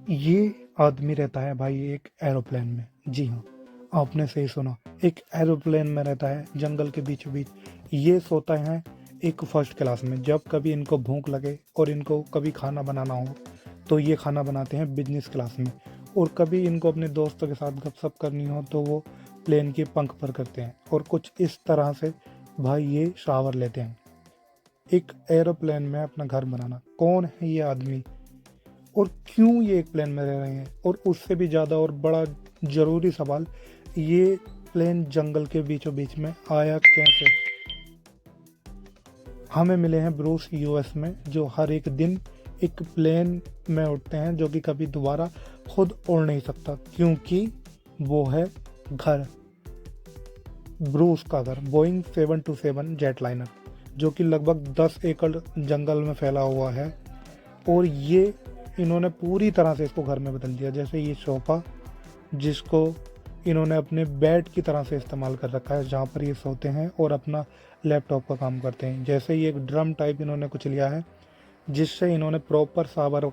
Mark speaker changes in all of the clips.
Speaker 1: ये आदमी रहता है भाई एक एरोप्लेन में। जी हाँ, आपने सही सुना। एक एरोप्लेन में रहता है जंगल के बीचों बीच। ये सोता है एक फर्स्ट क्लास में। जब कभी इनको भूख लगे और इनको कभी खाना बनाना हो तो ये खाना बनाते हैं बिजनेस क्लास में। और कभी इनको अपने दोस्तों के साथ गपशप करनी हो तो वो प्लेन के पंख पर करते हैं। और कुछ इस तरह से भाई ये शावर लेते हैं। एक एरोप्लेन में अपना घर बनाना, कौन है ये आदमी और क्यों ये एक प्लेन में रह रहे हैं? और उससे भी ज़्यादा और बड़ा ज़रूरी सवाल, ये प्लेन जंगल के बीचों बीच में आया कैसे? हमें मिले हैं ब्रूस यूएस में, जो हर एक दिन एक प्लेन में उड़ते हैं जो कि कभी दोबारा खुद उड़ नहीं सकता, क्योंकि वो है घर। ब्रूस का घर बोइंग 727 जेटलाइनर, जो कि लगभग 10 एकड़ जंगल में फैला हुआ है। और ये इन्होंने पूरी तरह से इसको घर में बदल दिया। जैसे ये सोफ़ा, जिसको इन्होंने अपने बेड की तरह से इस्तेमाल कर रखा है, जहाँ पर ये सोते हैं और अपना लैपटॉप का काम करते हैं। जैसे ये एक ड्रम टाइप इन्होंने कुछ लिया है, जिससे इन्होंने प्रॉपर शावर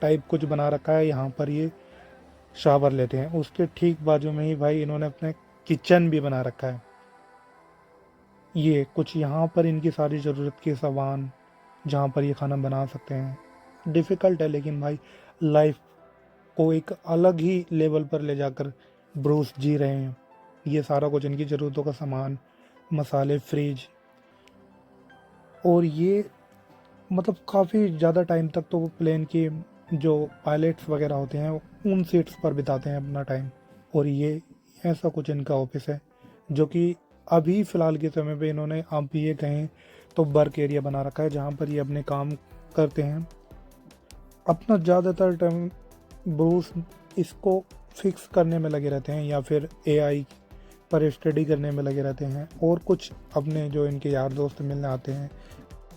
Speaker 1: टाइप कुछ बना रखा है। यहाँ पर ये शावर लेते हैं। उसके ठीक बाजू में ही भाई इन्होंने अपने किचन भी बना रखा है। ये कुछ यहाँ पर इनकी सारी ज़रूरत के सामान, जहाँ पर ये खाना बना सकते हैं। डिफ़िकल्ट है, लेकिन भाई लाइफ को एक अलग ही लेवल पर ले जाकर ब्रूस जी रहे हैं। ये सारा कुछ इनकी ज़रूरतों का सामान, मसाले, फ्रिज। और ये मतलब काफ़ी ज़्यादा टाइम तक तो वो प्लेन के जो पायलट्स वगैरह होते हैं उन सीट्स पर बिताते हैं अपना टाइम। और ये ऐसा कुछ इनका ऑफिस है, जो कि अभी फ़िलहाल के समय पे इन्होंने, आप भी ये कहें तो, वर्क एरिया बना रखा है, जहाँ पर ये अपने काम करते हैं। अपना ज़्यादातर टाइम ब्रूस इसको फिक्स करने में लगे रहते हैं, या फिर एआई पर स्टडी करने में लगे रहते हैं। और कुछ अपने जो इनके यार दोस्त मिलने आते हैं।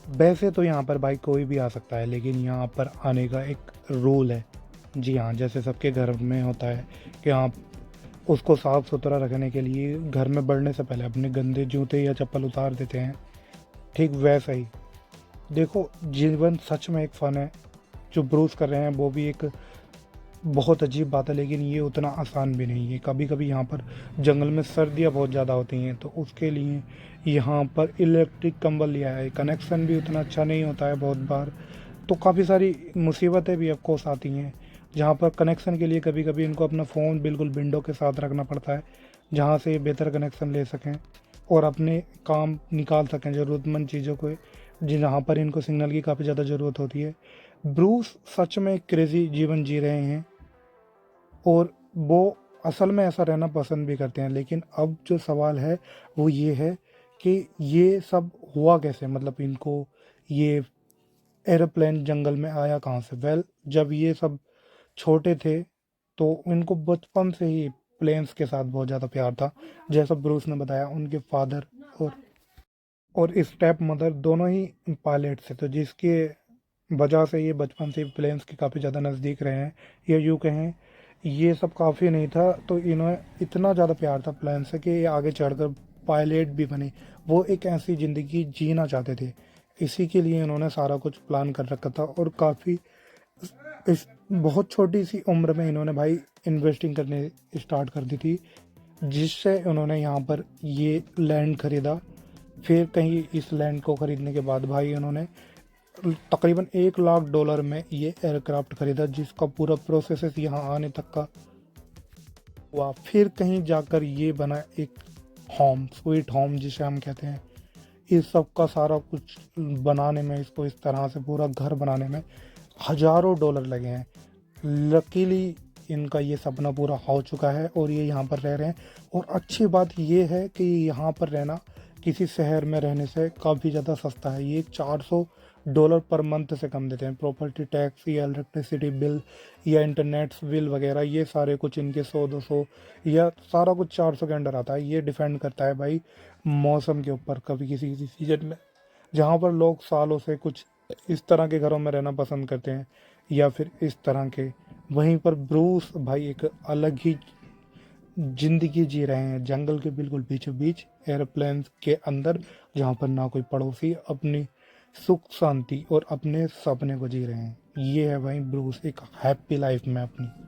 Speaker 1: वैसे तो यहाँ पर भाई कोई भी आ सकता है, लेकिन यहाँ पर आने का एक रूल है। जी हाँ, जैसे सबके घर में होता है कि आप उसको साफ़ सुथरा रखने के लिए घर में बढ़ने से पहले अपने गंदे जूते या चप्पल उतार देते हैं, ठीक वैसा ही देखो, जीवन सच में एक फ़न है। जो ब्रूस कर रहे हैं वो भी एक बहुत अजीब बात है, लेकिन ये उतना आसान भी नहीं है। कभी कभी यहाँ पर जंगल में सर्दियाँ बहुत ज़्यादा होती हैं, तो उसके लिए यहाँ पर इलेक्ट्रिक कंबल लिया है। कनेक्शन भी उतना अच्छा नहीं होता है बहुत बार, तो काफ़ी सारी मुसीबतें भी ऑफकोर्स आती हैं। जहाँ पर कनेक्शन के लिए कभी कभी इनको अपना फ़ोन बिल्कुल विंडो के साथ रखना पड़ता है, जहाँ से बेहतर कनेक्शन ले सकें और अपने काम निकाल सकें ज़रूरतमंद चीज़ों को, जहाँ पर इनको सिग्नल की काफ़ी ज़्यादा ज़रूरत होती है। ब्रूस सच में क्रेज़ी जीवन जी रहे हैं, और वो असल में ऐसा रहना पसंद भी करते हैं। लेकिन अब जो सवाल है वो ये है कि ये सब हुआ कैसे? मतलब इनको ये एरोप्लेन जंगल में आया कहाँ से? जब ये सब छोटे थे तो इनको बचपन से ही प्लेन्स के साथ बहुत ज़्यादा प्यार था। जैसा ब्रूस ने बताया, उनके फादर और स्टेप मदर दोनों ही पायलट थे, तो जिसके वजह से ये बचपन से प्लेन्स के काफ़ी ज़्यादा नज़दीक रहे हैं। या यूँ कहें, ये सब काफ़ी नहीं था तो इन्हें इतना ज़्यादा प्यार था प्लेन से कि ये आगे चढ़कर पायलट भी बने। वो एक ऐसी ज़िंदगी जीना चाहते थे, इसी के लिए इन्होंने सारा कुछ प्लान कर रखा था। और काफ़ी इस बहुत छोटी सी उम्र में इन्होंने भाई इन्वेस्टिंग करने स्टार्ट कर दी थी, जिससे उन्होंने यहाँ पर ये लैंड खरीदा। फिर कहीं इस लैंड को ख़रीदने के बाद भाई उन्होंने तकरीबन $1 लाख में ये एयरक्राफ्ट खरीदा, जिसका पूरा प्रोसेस यहाँ आने तक का हुआ। फिर कहीं जाकर ये बना एक होम, स्वीट होम जिसे हम कहते हैं। इस सब का सारा कुछ बनाने में, इसको इस तरह से पूरा घर बनाने में हज़ारों डॉलर लगे हैं। लकीली इनका ये सपना पूरा हो चुका है और ये यहाँ पर रह रहे हैं। और अच्छी बात ये है कि यहाँ पर रहना किसी शहर में रहने से काफ़ी ज़्यादा सस्ता है। ये $400 पर मंथ से कम देते हैं। प्रॉपर्टी टैक्स या इलेक्ट्रिसिटी बिल या इंटरनेट बिल वगैरह, ये सारे कुछ इनके 100-200 या सारा कुछ 400 के अंडर आता है। ये डिपेंड करता है भाई मौसम के ऊपर। कभी किसी किसी सीजन में जहाँ पर लोग सालों से कुछ इस तरह के घरों में रहना पसंद करते हैं, या फिर इस तरह के, वहीं पर ब्रूस भाई एक अलग ही ज़िंदगी जी रहे हैं जंगल के बिल्कुल बीचों बीच, एयरप्लेन के अंदर, जहाँ पर ना कोई पड़ोसी, अपनी सुख शांति और अपने सपने को जी रहे हैं। ये है भाई ब्रूस एक हैप्पी लाइफ में अपनी।